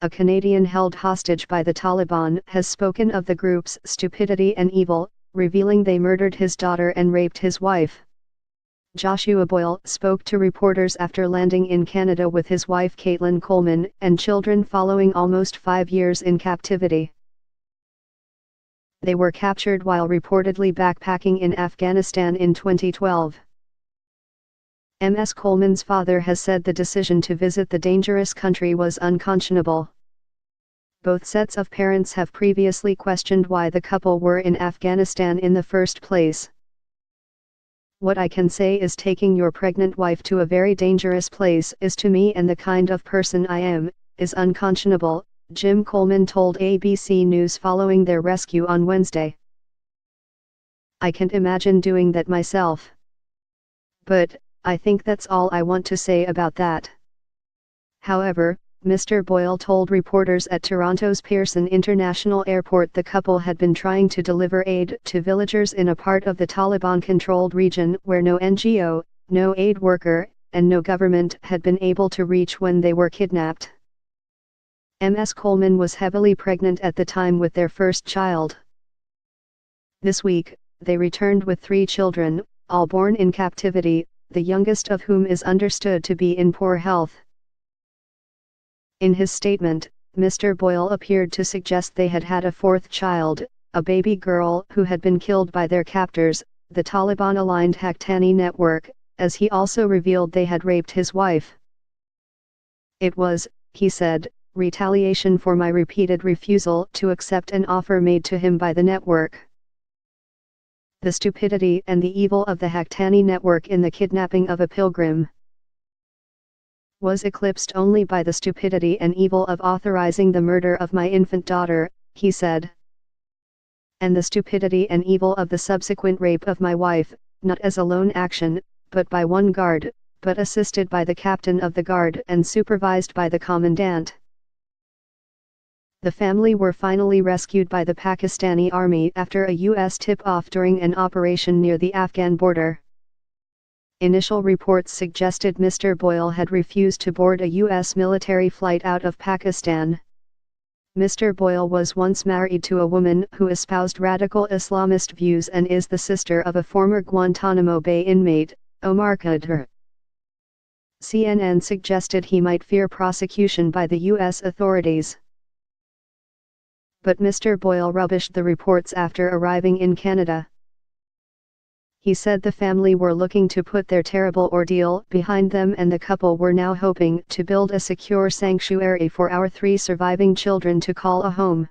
a Canadian held hostage by the Taliban, has spoken of the group's stupidity and evil, revealing they murdered his daughter and raped his wife. Joshua Boyle spoke to reporters after landing in Canada with his wife Caitlin Coleman and children following almost 5 years in captivity. They were captured while reportedly backpacking in Afghanistan in 2012. Ms. Coleman's father has said the decision to visit the dangerous country was unconscionable. Both sets of parents have previously questioned why the couple were in Afghanistan in the first place. "What I can say is taking your pregnant wife to a very dangerous place is, to me and the kind of person I am, is unconscionable," Jim Coleman told ABC News following their rescue on Wednesday. "I can't imagine doing that myself. But, I think that's all I want to say about that." However, Mr. Boyle told reporters at Toronto's Pearson International Airport the couple had been trying to deliver aid to villagers in a part of the Taliban-controlled region where no NGO, no aid worker, and no government had been able to reach when they were kidnapped. Ms. Coleman was heavily pregnant at the time with their first child. This week, they returned with 3 children, all born in captivity, the youngest of whom is understood to be in poor health. In his statement, Mr. Boyle appeared to suggest they had had a 4th child, a baby girl who had been killed by their captors, the Taliban-aligned Haqqani network, as he also revealed they had raped his wife. "It was," he said, "retaliation for my repeated refusal to accept an offer made to him by the network." The stupidity and the evil of the Haqqani network in the kidnapping of a pilgrim was eclipsed only by the stupidity and evil of authorizing the murder of my infant daughter, he said. "And the stupidity and evil of the subsequent rape of my wife, not as a lone action, but by one guard, but assisted by the captain of the guard and supervised by the commandant." The family were finally rescued by the Pakistani army after a U.S. tip-off during an operation near the Afghan border. Initial reports suggested Mr. Boyle had refused to board a U.S. military flight out of Pakistan. Mr. Boyle was once married to a woman who espoused radical Islamist views and is the sister of a former Guantanamo Bay inmate, Omar Khadr. CNN suggested he might fear prosecution by the U.S. authorities. But Mr. Boyle rubbished the reports after arriving in Canada. He said the family were looking to put their terrible ordeal behind them and the couple were now hoping to build a secure sanctuary for our 3 surviving children to call a home.